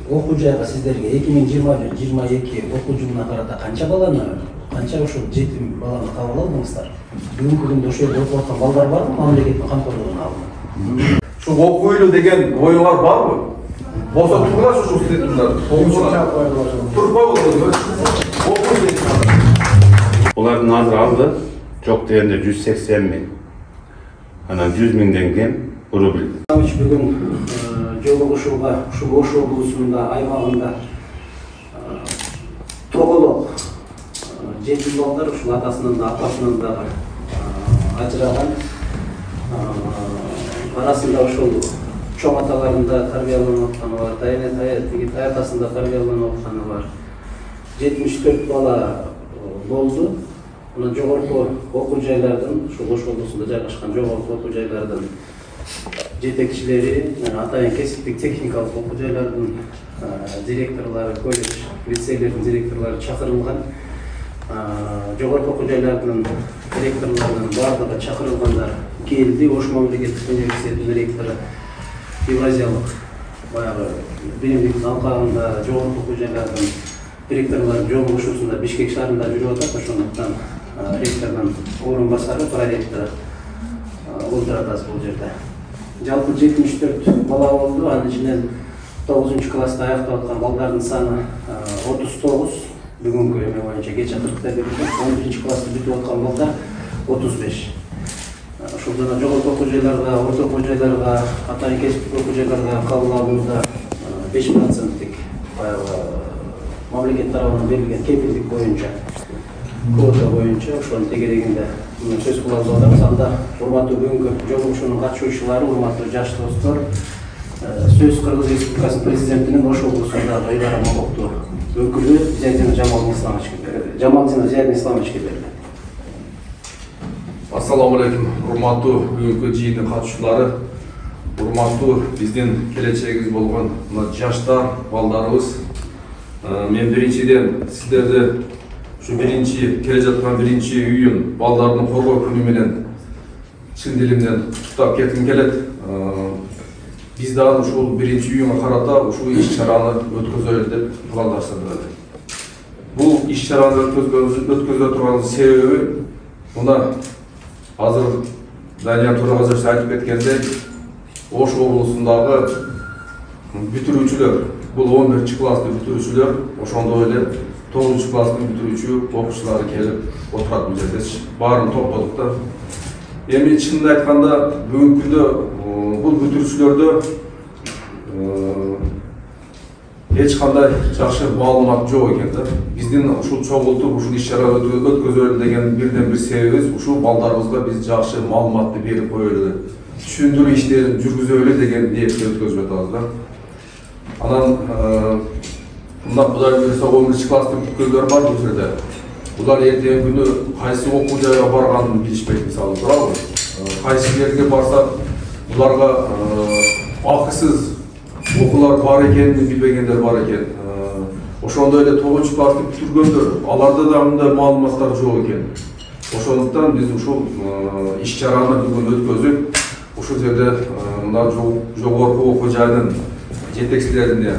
окуу жайга сиздерге 2021-22 окуу жылына карата канча ошол жетим баланы кабыл алдыңыздар? Бүгүнкү күндө ошол жерде окуп аткан балдар барбы? Мамлекеттин камкорлугуна алынып. Şu okuylu деген oyunlar var mı? Bosa turlar şu stetler. Turpa olur. Onların nazır aldı. Çok değerinde 180 bin. Ana 100 binden kem bunu bildi. Bugün жолугушууга ушул Ош облусунда аймагында тоголок жетим балдар ушул атасынан да апасынан да ажыраган арасында ошол чоң аталарында тарбияланып атканы бар, таятасында тарбияланып атканы бар. 74 бала болду. Мына жогорку окуу жайлардын, ушул Ош облусунда жайгашкан жогорку окуу жайлардын жетекчилери, атайын кесиптик техникалык окуу жайлардын директорлору, колледж, лицейлердин директорлору чакырылган. Жогорку окуу жайлардын директорлорунун бардыгы чакырылгандар келди. Ош мамлекеттик университетинин ректору Евразиялык баягы биримдик алкагында жогорку окуу жайлардын директорлорунун жолугушуусунда Бишкек шаарында жүрүп атат. Ошондуктан ректордун орун басары, проректору олтуратабыз бул жерде. Жалпы 74 бала болду. Анын ичинен 9-класста аяктап аткан балдардын саны 39. Бүгүнкү эме боюнча кече 40-та берилген. 11-класты бүтүп аткан балдар 35. Ошол жана жогорку окуу жайларга, орто окуу жайларга, атайын кесиптик окуу жайларга кабыл алууда 5%-тик баягы мамлекет тарабынан берилген кепилдик боюнча, квота боюнча ошонун тегерегинде сөз кылып жатабыз. Анда урматтуу бүгүнкү жолугушуунун катышуучулары, урматтуу жаш достор, сөз Кыргыз Республикасынын президентинин Ош облусундагы ыйгарым укуктуу өкүлү Жамалдин Зиядин Исламовичке берилет. Assalamu alaikum. Урматтуу бүгүнкү жыйындын катышуулары, урматтуу биздин келечегибиз болгон жаштар, балдарыбыз. Мен биринчиден сиздерди ушу келе жаткан 1-июнь балдардын коргоо күнү менен чын дилимден куттуктап кетким келет. Биз дагы ушул 1-июнга карата ушул иш-чараны өткөзөлү деп пландаштырдык. Бул иш-чараны өткөзө турган себеби мына азыр Данияр Турагазович айтып кеткендей, Ош облусундагы бүтүрүүчүлөр, бул 11-класстын бүтүрүүчүлөр, ошондой эле 9-класстын бүтүрүүчү окуучулары келип отурат бул жерде. Баарын топтодук да. Эми чынын айтканда бүгүнкү күндө бул бүтүрүүчүлөрдө эч кандай жакшы маалымат жок экен да. Биздин ушул чогултуп ушул иш-чара өткөзөлү деген бирден бир себебибиз ушул балдарыбызга биз жакшы маалыматты берип коелу, түшүндүрүү иштерин жүргүзөлү деген ниетте өткөзүп жатабыз да. Анан мына Кудай буйруса 11-класстын бүткөндөр бар бул жерде. Булар эртең күнү кайсы окуу жайга барганын билишпейт, мисалы, туурабы? Кайсы жерге барсак, буларга акысыз окуулар бар экенин билбегендер бар экен. Ошондой эле 9-классты бүтүргөндөр, аларда да мындай маалыматтар жок экен. Ошондуктан биз ушул иш-чараны бүгүн өткөзүп, ушул жерде мына жогорку окуу жайдын жетекчилерине,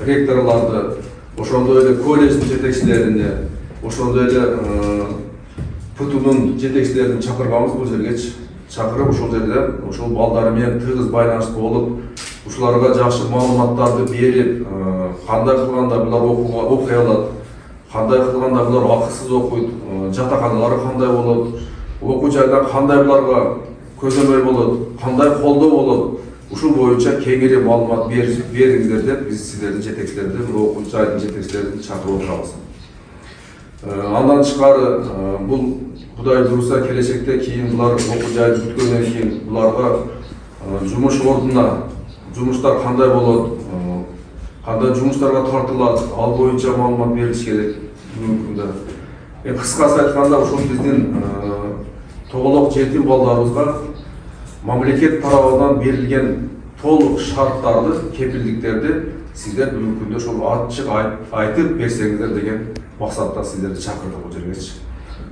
ректорларды, ошондой эле колледждин жетекчилерине, ошондой эле ПТУнун жетекчилерин чакырганбыз бул жерге. Чакырып ушул жерде ушул балдар менен тыгыз байланышта болуп, ушуларга жакшы маалыматтарды берип, кандай кылганда булар окуй алат, кандай кылганда булар акысыз окуйт, жатаканалары кандай болот, окуу жайдан кандай буларга көзөмөл болот, кандай колдоо болот, ушул боюнча кеңири маалымат бериңиздер деп биз сиздердин жетекчилерди, окуу жайдын жетекчилерин чакырып отурабыз. Андан тышкары бул Кудай буйруса келечекте кийин булар окуу жайды бүткөндөн кийин буларга жумуш ордуна жумуштар кандай болот, кандай жумуштарга тартылат, ал боюнча маалымат берилиш керек бүгүнкү күндө. Кыскасы айтканда ушул биздин тоголок жетим балдарыбызга мамлекет тарабынан берилген толук шарттарды, кепилдиктерди сиздер бүгүнкү күндө ушул ачык айтып берсеңиздер деген максатта сиздерди чакырдык бул жерге.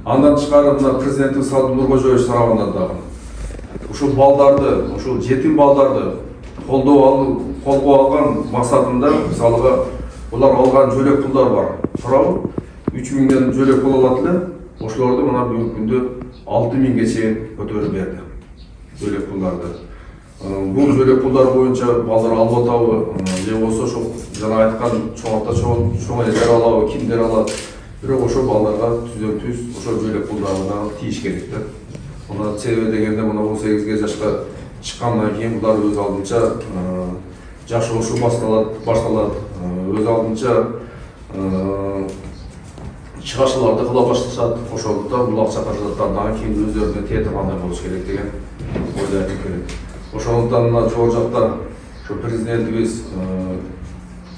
Андан тышкары мына президентибиз Садыр Нуркожоевич тарабынан дагы ушул балдарды, ушул жетим балдарды колдоо колго алган максатында мисалга булар алган жөлөк пулдар бар. Сурабы 3000ден жөлөк пул алат эле. Ошолорду мына бүгүнкү күндө 6000ге чейин көтөрүп берди. Жөлөк пулдарды. Бул жөлөк пулдар боюнча балдар алып атабы, же болсо ошол жана айткан чоң элдер алабы, кимдер алат. Бирок ошол балдарга түз ошол жөлөк пулдарын тийиш керек да. Мына себеби дегенде мына 18 жашка чыккандан кийин булар өз алдынча жашоосу башталат. Өз алдынча чыгашууларды кыла башташат. Ошондуктан бул акча каражаттардан кийин өздөрүнө тете кандай болуш керек деген ойду айтып керек. Ошондуктан мына жогору жакта ошо президентибиз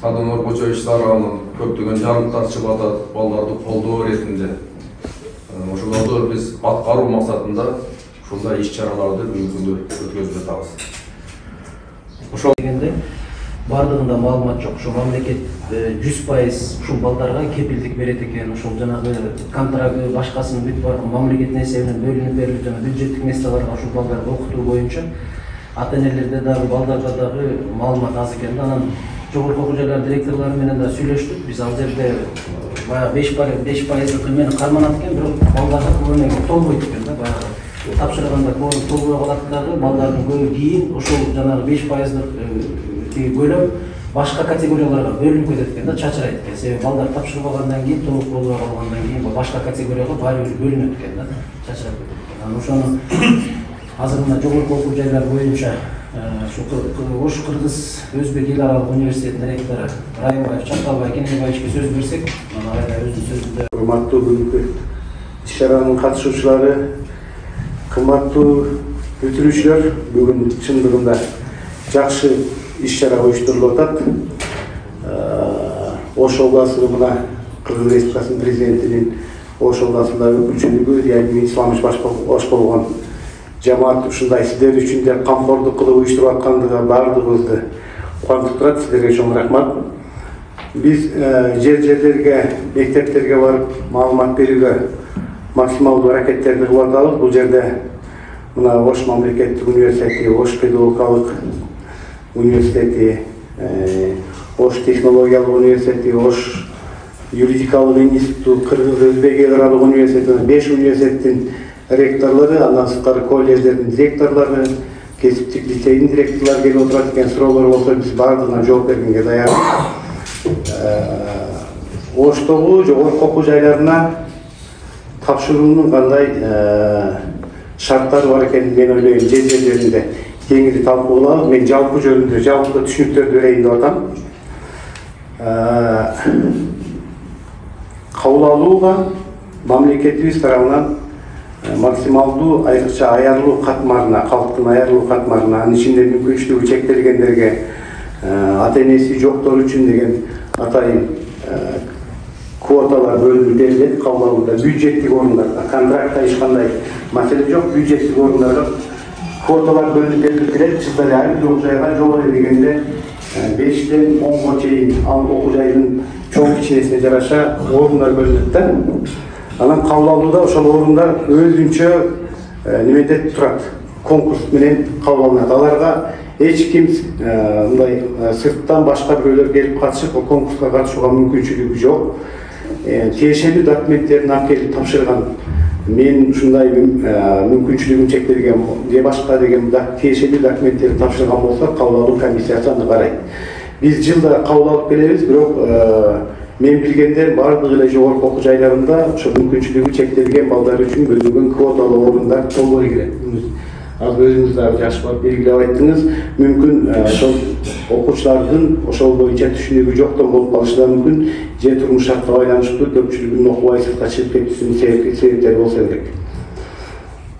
Садыр Кочоевич тарабынан көптөгөн жардамдар чыгып атат балдарды колдоо иретинде. Ошолорду биз аткаруу максатында ушундай иш-чараларды бүгүнкү күндө өткөзүп жатабыз. Ошол дегенде бардыгында маалымат жок. Ошо мамлекет 100% ушул балдарга кепилдик берет экен. Ошол жанагы контракты башкасын бүт мамлекеттин эсебинен бөлүнүп берилип жана бюджеттик нерселерге ушул балдарды окутуу боюнча ата-энелерде дагы балдарга дагы маалымат аз экен. Анан жогорку окуу жайлар директорлору менен да сүйлөштүк. Биз ал жерде баягы 5% кыймени карманат экен, бирок балдарга көбүнө толбойт экен да. Баягы тапшырганда көбү толбой калат дагы, балдардын көбү кийин ошол жанагы 5% бөлөм башка категорияларга бөлүнүп кетет экен да, чачырайт экен. Себеби балдар тапшырбагандан кийин, толук болбой калгандан кийин башка категорияга баары бир бөлүнөт экен да, чачырап кетет экен. Анан ошону азыр мына жогорку окуу жайлар боюнча Ош Кыргыз Өзбек эл аралык университетинин ректору Райымбаев Чаталбай Кенебаевичке сөз берсек, ана өзүнүн сөзүндө урматтуу бүгүнкү иш-чаранын катышуучулары, кымбаттуу бүтүрүүчүлөр, бүгүн чындыгында жакшы иш-чара уюштурулуп атат. Ош обласынын мына Кыргыз Республикасынын президентинин Ош обласындагы өкүлчүлүгү Диалим Исламович баш болгон жамаат ушундай сиздер үчүн да камкордук кылып уюштуруп аткандыгы баардыгыбызды кубандырып турат. Сиздерге чоң рахмат. Биз жерлерге, мектептерге барып маалымат берүүгө максималдуу аракеттерди кылып атабыз. Бул жерде мына Ош мамлекеттик университети, Ош педагогикалык университети, Ош технологиялык университети, Ош юридикалык институту, Кыргыз Өзбек эл аралык университети, 5 университеттин ректорлору, андан сырткары колледждердин директорлору, кесиптик лицейдин директорлору келип отурат экен. Суроолор болсо биз баардыгына жооп бергенге даярбыз. Оштогу жогорку окуу жайларына тапшыруунун кандай шарттары бар экенин мен ойлойм. Жерлеринде кеңири талкуулап, мен жалпы жөнүндө жалпы түшүнүктөрдү берейин деп атам. Кабыл алууга мамлекетибиз тарабынан максималдуу айрыкча аярылуу катмарына, калктын аярылуу катмарына, анын ичинде мүмкүнчүлүгү чектелгендерге, ата-энеси жоктор үчүн деген атайын квоталар бөлүнүп берилет. Кабыл алууда бюджеттик орундарга, контрактта эч кандай маселе жок, бюджеттик орундарга квоталар бөлүнүп берилип келет. Жылда ар бир окуу жайга жогору дегенде 5-тен 10га чейин ал окуу жайдын чоң кичинесине жараша орундар бөлүнөт да. Анан кабыл алууда ошол орундар өзүнчө немеде турат, конкурс менен кабыл алынат. Аларга эч ким мындай сырттан башка бирөөлөр келип катышып, бул конкурска катышууга мүмкүнчүлүгү жок. Тиешелүү документтерин алып келип тапшырган, мен ушундай мүмкүнчүлүгүм чектелген же башка деген тиешелүү документтерди тапшырган болсо, кабыл алуу комиссиясы аны карайт. Биз жылда кабыл алып келебиз, бирок мен билгенде бардык эле жогорку окуу жайларында ошо мүмкүнчүлүгү чектелген балдар үчүн бөлүнгөн квоталуу орундар толбой кирет. Азыр өзүңүз дагы жашып белгилеп айттыңыз. Мүмкүн ошол окуучулардын ошол боюнча түшүнүгү жоктон болуп калышы да мүмкүн, же турмуш шартка байланыштуу көпчүлүгүнүн окубай сыртка чыгып кетүүсүнүн себептери болсо керек.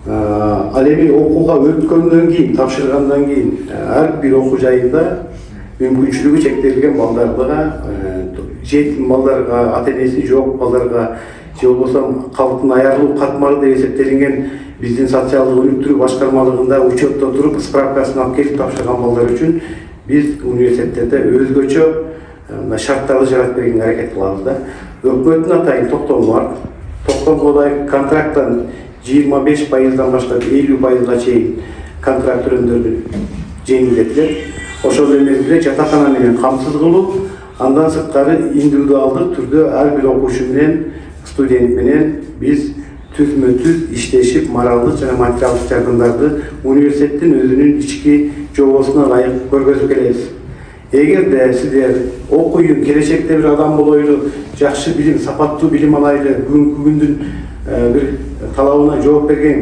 Ал эми окууга өткөндөн кийин, тапшыргандан кийин ар бир окуу жайында мүмкүнчүлүгү чектелген балдарга, жетим балдарга, ата-энеси жок балдарга, же болбосо калктын аярылуу катмары деп эсептелинген биздин социалдык өнүктүрүү башкармалыгында учетто туруп справкасын алып келип тапшырган балдар үчүн биз университеттерде өзгөчө шарттарды жаратып бергенге аракет кылабыз да. Өкмөттүн атайын токтому бар. Токтомдогу контракттан 25%-дан баштап 50%-га чейин контракт төлөмдөрдү жеңилдетилет. ошол эмес жатакана менен камсыз кылып, андан сырткары индивидуалдык түрдө ар бир окуучу менен, студент менен биз түзмө-түз иштешип, моралдык жана материалдык жардамдарды университеттин өзүнүн ички жобосуна ылайык көргөзүп келебиз. Эгерде сиздер окуйун, келечекте бир адам болойлу, жакшы билим, сапаттуу билим алайлы, бүгүнкү күндүн бир талабына жооп берген,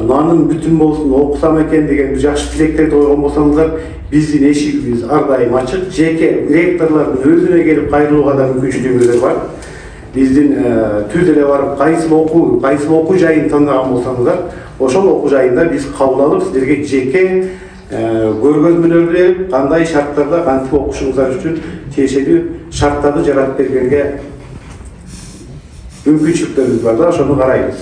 нанын бүтүн болсун, окусам экен деген бир жакшы тилектерди койгон болсоңуздар, биздин эшигибиз ар дайым ачык. Жеке ректорлордун өзүнө келип кайрылууга да мүмкүнчүлүгүңүздөр бар. Биздин түз эле барып кайсыл окуу жайын тандаган болсоңуздар, ошол окуу жайында биз кабыл алып, сиздерге жеке көргөзмөлөр берип, кандай шарттарда кантип окушуңуздар үчүн тиешелүү шарттарды жаратып бергенге мүмкүнчүлүктөрүбүз бар да, ошону карайбыз.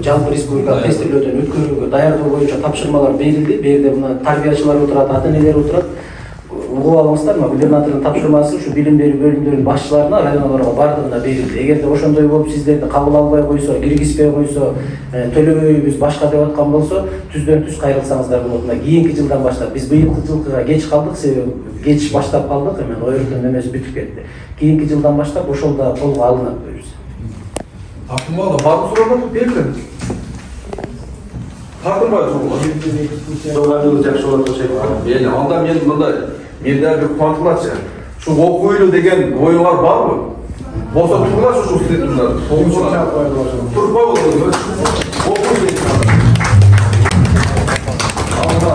Жалпы республикалык тестилөөдөн өткөрүүгө даярдоо боюнча тапшырмалар берилди. Бул жерде мына тарбиячылар отурат, ата-энелер отурат. Угуп алыңыздар, губернатордун тапшырмасы ушу билим берүү бөлүмдөрүнүн башчыларына, районаларга бардыгына берилди. Эгерде ошондой болуп сиздерди кабыл албай койсо, киргизбей койсо, төлөбөйбүз башка деп аткан болсо, түздөн-түз кайрылсаңыздар болот. Мына кийинки жылдан баштап биз быйылкы жылкыга кеч калдык, себеби кеч баштап калдык, эми ойротун эмеси бүтүп кетти. Кийинки жылдан баштап ошол да колго алынат дейбиз. Тартынбады, барды сурадан берді. Тартынбайды соғылады. Жолlarınız жақсы болады окшойт. Мені, анда мен мындай, менде бір қуантылады. Шу оқуйлы деген ойыңар бар мы? Болса тұрғашы шу студентімдер. Тұрпай болды. Оқуйлы деген. Алға.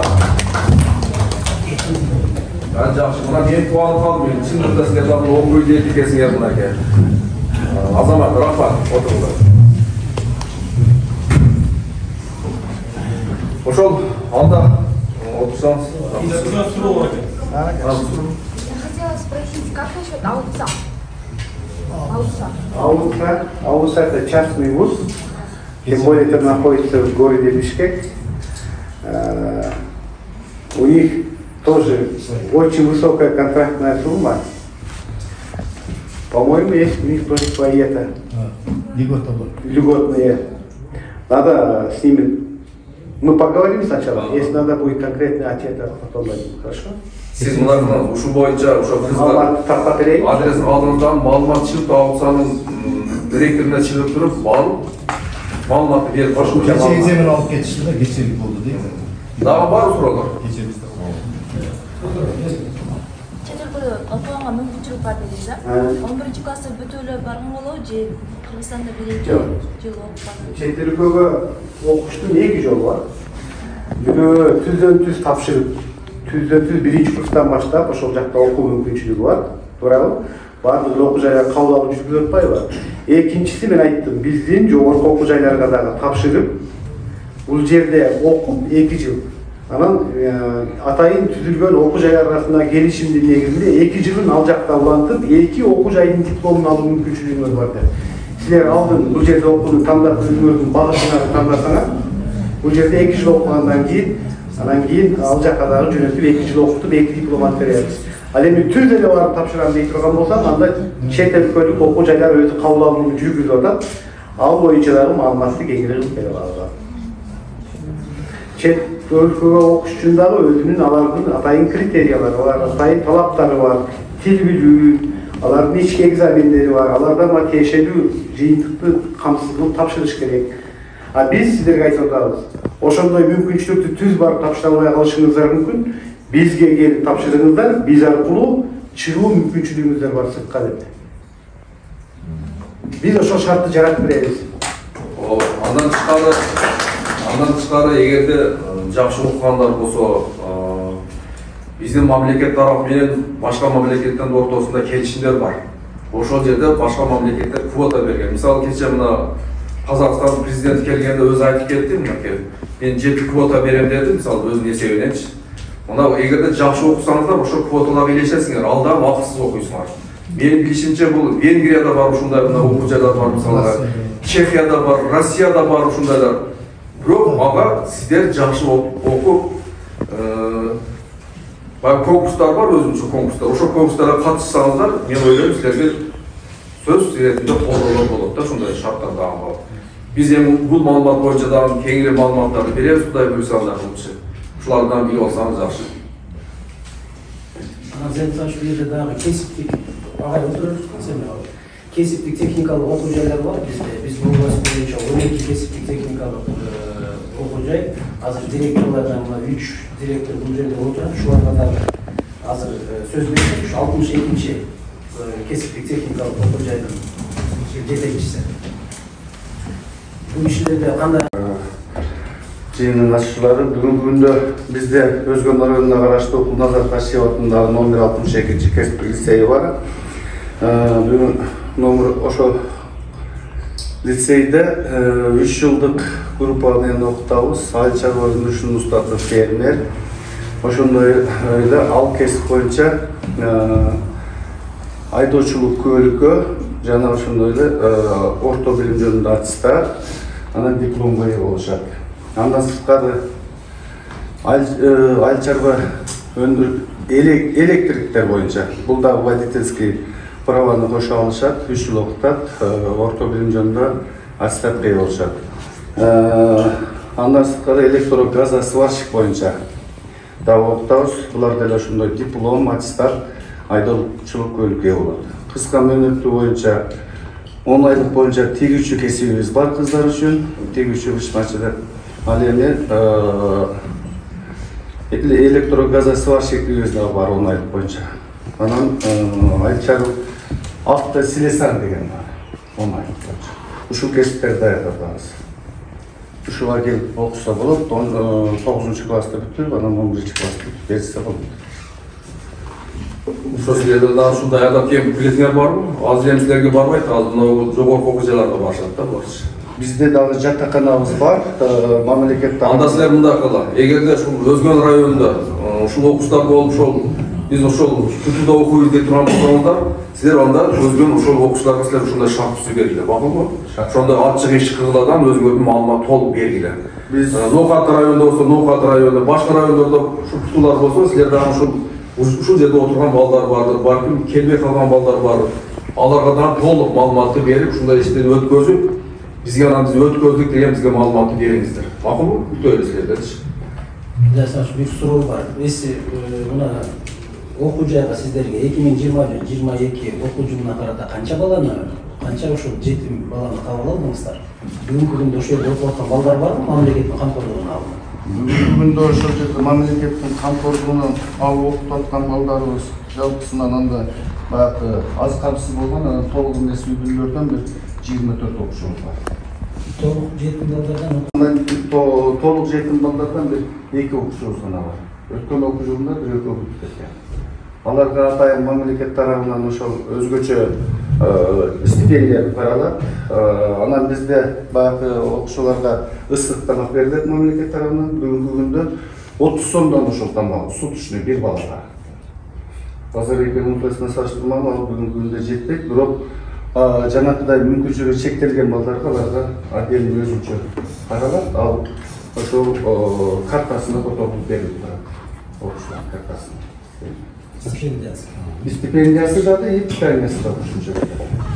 Ben жақшы, мына мен қуанып қалдым, мен шындықта сізге жалпы оқуйлы дейді екенсіңер мына ке. Азамат, рахмат, отырыңдар. Ошол, анда отырсаңыз. Я хотела спросить, как насчет АУЦа? АУЦа это частный вуз, тем более это находится в городе Бишкек. У них тоже очень высокая контрактная сумма. По-моему, есть у них тоже свои это льготные. Надо с ними. Мы поговорим сначала. Если надо будет конкретный ответ, потом дадим. Хорошо? Siz bunlardan uşu boyunca uşu kızlar adresin aldığınızdan malumat çıkıp AUCa'nın direktörüne çıkıp durup malumatı verip başlayacağım. Geçen egzamin alıp geçişti de geçerlik oldu değil mi? Daha var mı sorular? Geçerimizde. Чет өлкөдө окуганга мүмкүнчүлүк бар дедиңиз, а? 11 класста бүтүп эле барган болобу же Кыргызстанда биринчи жыл окуп барган? Чет өлкөгө окуштун эки жолу бар. Бирөө түздөн-түз тапшырып, түздөн-түз биринчи курстан баштап ошол жакта окуу мүмкүнчүлүгү бар. Туурабы? Баардык окуу жайлар кабыл алып жүргүзүп атпайбы? Экинчиси мен айттым, биздин жогорку окуу жайларга дагы тапшырып, бул жерде окуп 2 жыл. Анан атайын түзүлгөн окуу жайлар арасында келишимдин негизинде 2 жылын ал жакта улантып, 2 окуу жайдын дипломун алуу мүмкүнчүлүгүңүз бар деп. Силер алдын бул жерде окууну тандап өзүңөрдүн багытыңарды тандасаңар, бул жерде 2 жыл окугандан кийин, анан кийин ал жакка дагы жөнөтүп 2 жыл окутуп 2 диплом алып беребиз. Ал эми түз эле барып тапшырам дей турган болсаң, анда чет өлкөлүк окуу жайлар өзү кабыл алууну жүргүзүп атат. Ал боюнча дагы маалыматты кеңирээк берип алат. Чет өлкөгө окуш үчүн дагы өзүнүн алардын атайын критериялары бар, атайын талаптары бар, тил билүү, алардын ички экзамендери бар, аларда тиешелүү жыйынтыкты камсыз кылып тапшырыш керек. А биз сиздерге айтып атабыз, ошондой мүмкүнчүлүктү түз барып тапшыра албай калышыңыздар мүмкүн. Бизге келип тапшырыңыздар, биз аркылуу чыгуу мүмкүнчүлүгүңүздөр бар сыртка деп. Биз ошол шартты жаратып беребиз. Андан тышкары эгерде жакшы окугандар болсо, биздин мамлекет тарапы менен башка мамлекеттин ортосунда келишимдер бар. Ошол жерде башка мамлекеттер квота берген. Мисалы кече мына Казакстан президенти келгенде өзү айтып кетти, мен 7 квота берем деди, мисалы өзүнүн эсебиненчи. Мына эгерде жакшы окусаңыздар, ошол квоталарга илешесиңер, ал да убактысыз окуйсуңар. Менин билишимче бул Венгрияда бар ушундай мына окуу жайлар бар, мисалы Чехияда бар, Россияда бар ушундайлар. Бирок ага сиздер жакшы окуп, конкурстар бар, өзүнчө конкурстар. Ошол конкурстарга катышсаңыздар, мен ойлойм силерге сөз иретинде колдонуу болот да, ушундай шарттар дагы бар. Биз эми бул маалымат боюнча дагы кеңири маалыматтарды беребиз, Кудай буйрса Аллахчы. Ушулардан билип алсаңыз жакшы. Зенташ бу жерде дагы кесиптик агай отурабыз сен кесиптик техникалык окуу жайлар бар бизде. Биз бул боюнча 12 кесиптик техникалык окуу жай. Азыр директорлордон 3 директор бул жерде отурат. Шуларга дагы азыр сөз берип, 62-нчи кесиптик техникалык окуу жайдын жетекчиси. Бул иштерде кандай жыйындын ачышуулары бүгүнкү күндө бизде Өзгөн районуна караштуу Кулназар Ташиев атындагы номер 62 кесиптик лицейи бар. Бүгүн номер ошо лицейде 3 жылдык группа менен окутабыз. Айыл чарба өндүрүшүнүн устаты фермер. Ошондой эле ал кесип боюнча айдоочулук көөлүккө жана ошондой эле орто билим жөнүндө аттестат, анан дипломго ээ болушат. Андан сырткары айыл чарба электриктер боюнча бул дагы водительский праваны кошо алышат, 3 жыл окутат, орто билим жөнүндө аттестатка ээ болушат. Андан сырткары электрогазосварщик боюнча дагы окутабыз. Булар деле ошондой диплом, аттестат, айдоочулук көөлүккө ээ болот. Кыска мөөнөттүү боюнча 10 айлык боюнча тигүүчү кесибибиз бар кыздар үчүн, тигүүчү бышмачы. Ал эми электрогазосварщиктигибиз дагы бар 10 айлык боюнча. Анан айыл чарба автослесарь деген бар 10 айлык боюнча. Ушул кесиптерди даярдабыз. Ушуга келип окуса болот. 9-класста бүтүп, анан 11-класста бүтүп берсе болот. Ошо силерде дагы ушул даярдап келип билетиңер барбы? Азыр эми силерге барбайт, азыр мына жогорку окуу жайларга барышат да булар. Бизде дагы жатаканабыз бар, мамлекеттен. Анда силер мындай кыла. Эгерде ушул Өзгөн районунда ушул окуучулар болуп ошол биз ошол Кутуда окуйбуз деп турган болсоңуздар, силер анда Өзгөн ошол окуучуларга силер ушундай шарт түзүп бергиле. Макулбу? Ошондой ачык эшик кылгыладан өзгөртүү маалымат толук бергиле. Биз Ноокат районунда болсо, Ноокат районунда, башка райондордо ушул тутуулар болсо, силер дагы ушул жерде отурган балдар бардыр, балким келбей калган балдар бар. Аларга дагы толук маалыматты берип, ушундай иштерди өткөзүп, бизге анан биз өткөздүк деген бизге маалыматты бериңиздер. Макулбу? Күтөлү силерденчи. Жасаш бир суроо бар. Эси мына окуу жайга сиздерге 2021-22 окуу жылына карата канча баланы, канча ошол жетим баланы кабыл алдыңыздар? Бүгүнкү күндө ошол жерде окуп аткан балдар барбы, мамлекеттин камкорлугуна алынып? Бүгүнкү күндө ошол жерде мамлекеттин камкорлугуна алып окуп аткан балдарыбыз жалпысынан анда баягы аз камсыз болгон, анан толук эмес үйдүлөрдөн бир 24 окуучубуз бар. Толук жетим балдардан толук жетим балдардан бир 2 окуучубуз гана бар. Өткөн окуу жылында бир экөө бүтүп кеткен. Аларга атайын мамлекет тарабынан ошол өзгөчө стипендия каралат. Анан бизде баягы окуучуларга ысык тамак берилет мамлекет тарабынан. Бүгүнкү күндө 30 сомдон ошол тамак суточный бир балага. Базар экономикасына салыштырмалуу ал бүгүнкү күндө жетпейт, бирок жанакыдай мүмкүнчүлүгү чектелген балдарга аларга отдельный өзүнчө каралат. Ал ошол картасына которуп берилип турат. Окуучулар картасына. Стипендиясы дагы, и питаниясы дагы ушунча.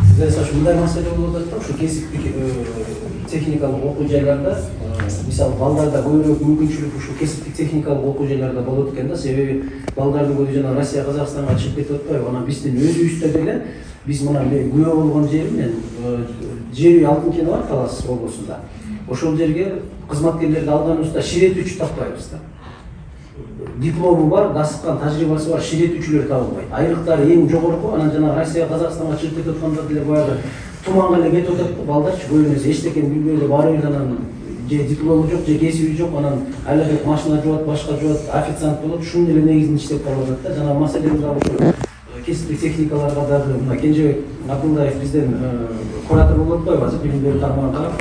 Сиздер ушундай маселе болуп атат, ушу кесиптик техникалык окуу жайларда, мисалы балдарда көбүрөөк мүмкүнчүлүк ушу кесиптик техникалык окуу жайларда болот экен да, себеби балдардын көбү жана Россия, Казакстанга чыгып кетип атпайбы? Анан биздин өзүбүздө деле биз мына күбө болгон жерим мен жер үй Алтын Кені бар Талас облусунда. Ошол жерге кызматкерлерди алганыбызда ширетүүчү таппайбыз да. Диплому бар, дасыккан тажрыйбасы бар ширетүүчүлөр табылбайт. Айрыктары эң жогорку, анан жана Россия, Казакстанга чыгып кетип аткандар деле баягы туманга эле кетип атат да, балдарчы көп эмес эчтекени билбей эле барып анан же диплому жок, же кесиби жок, анан айлабек машина жуат, башка жуат, официант болот, ушун эле негизинен иштеп калып атат да. Жана маселебиз дагы ушул кесиптик техникаларга дагы мына Кенжебек Абдуллаев бизден куратор болуп атпайбы азыр билим берүү тармагында.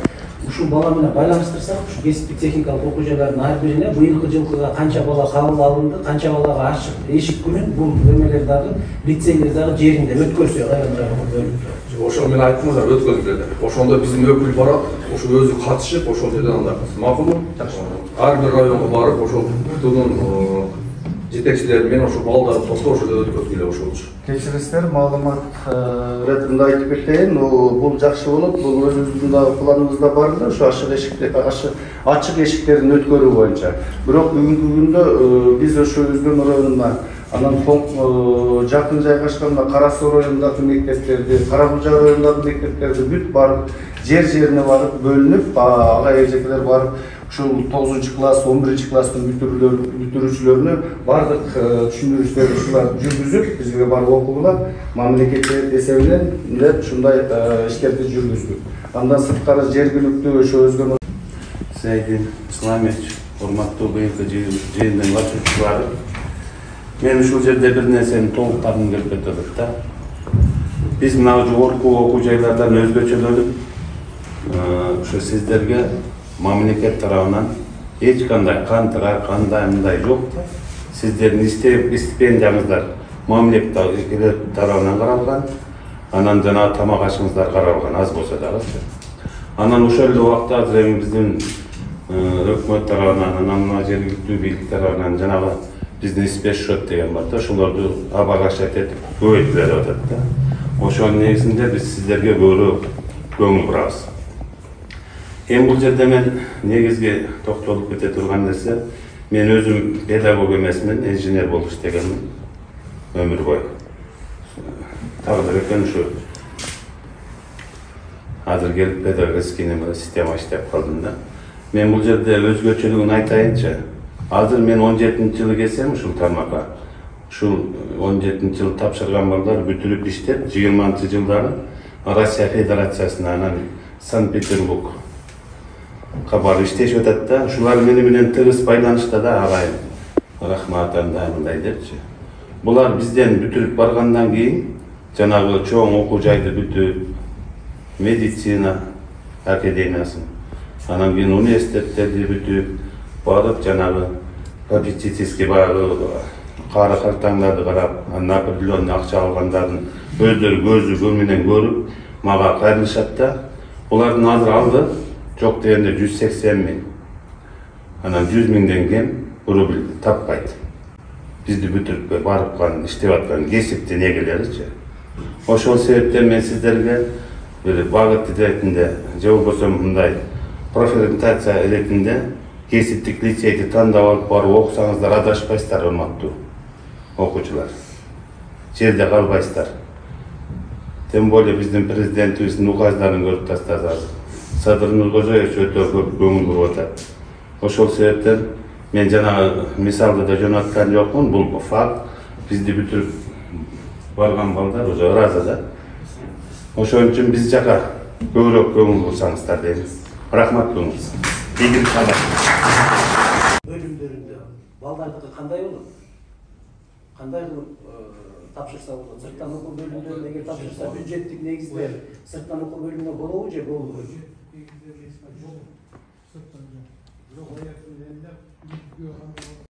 Ушул бала менен байланыштырсак, ушу кесиптик техникалык окуу жайлардын ар бирине быйылкы жылкыга канча бала кабыл алынды, канча балага ачык эшик күнүн бул эмелер дагы лицейлер дагы жеринде өткөрсө Ошол мен айттым да өткөзүлөт. Ошондо биздин өкүл барат, ошо өзү катышып, ошол жерден андай макулбу? Ар бир районго барып, ошол Кутунун жетекчилери менен ошол балдарды топтоп ошол жерде өткөзгүлө ошолчу. Кечиресиздер, маалымат ретинде айтып кетейин, бул жакшы болот. Бул өзүбүздүн дагы планыбызда бар эле, ошо ачык эшиктерин өткөрүү боюнча. Бирок бүгүнкү күндө биз ошо Өзгөн районуна Анан жакын жайгашкан Кара Суу районундагы мектептерди, Кара Булжа районундагы мектептерди бүт барып, жерине барып бөлүнүп, ага эжекелер барып, ушул 9-класс, 11-класстын бүтүрүүчүлөрүнө бардык түшүндүрүштөрдү ушулар жүргүзүп, бизге барып окугула, мамлекет эсебинен ушундай иштерди жүргүздүк. Андан сырткары жергиликтүү ошо өзгөн Сайдин Исламович, урматтуу быйылкы жыйындын катышуучулары, мен ушул жерде бир нерсени толуктагым келип кетет да. Биз мына жогорку окуу жайлардан өзгөчөлөнүп, ошо сиздерге мамлекет тарабынан эч кандай контракт, кандай мындай жок да. Сиздердин стипендияңыздар мамлекет тарабынан каралган, анан жана тамак ашыңыздар каралган, аз болсо дагы. Анан ошол эле убакта азыр эми биздин өкмөт тарабынан, анан мына жергиликтүү бийлик тарабынан жанагы биздин спецсчет деген бар да, ошолорду обогащать этип көбөйтүп берип атат да. Ошонун негизинде биз сиздерге көбүрөөк көңүл бурабыз. Эми бул жерде мен негизги токтолуп кете турган нерсе, мен өзүм педагог эмесмин, инженер болуп иштегенмин өмүр бою. Тагдыр экен ушу азыр келип педагогический система иштеп калдым да. Мен бул жерде өзгөчөлүгүн айтайынчы. Азыр мен 17-жылы келсем ушул тармакка. Ушул 17-жылы тапшырган балдар бүтүрүп иштеп, 20-жылдары Россия Федерациясына, анан Санкт-Петербург барып иштешип атат да. Ушулар менен тыгыз байланышта да, агайын. Рахмат мындай депчи. Булар бизден бүтүрүп баргандан кийин жанагы чоң окуу жайды бүтүп, медицина академиясын, анан кийин университеттерди бүтүп, барып жанагы попечительский баягы кары картаңдарды карап, анан определенный акча алгандардын өздөрү көзү менен көрүп, мага кайрылышат да. Булардын азыр алды жок дегенде 180 000. Анан 100 000ден кем рубль таппайт. Бизди бүтүрүп барып калган, иштеп аткан кесиптин эгелеричи. Ошол себептен мен сиздерге бир багыт иретинде, же болбосо мындай профориентация иретинде кесиптик лицейди тандап алып барып окусаңыздар адашпайсыздар, урматтуу окуучулар. Жерде калбайсыздар. Тем более биздин президентибиздин указдарын көрүп тастасаңыз, Садыр Нуркожоевич өтө көп көңүл буруп атат. Ошол себептен мен жана мисалды да жөнөткөн жокмун, бул факт. Бизди бүтүрүп барган балдар уже ыраазы да. Ошон үчүн биз жака көбүрөөк көңүл бурсаңыздар дейбиз. Рахмат көңүл. Ийгилик каалайм. Бөлүмдөрүндө балдардыкы кандай болот? Кандай кылып тапшырса болот? Сырттан окуу бөлүмдөрүнө эгер тапшырса бюджеттик негизде сырттан окуу бөлүмүнө болобу же болбойбу? Сырттан жок.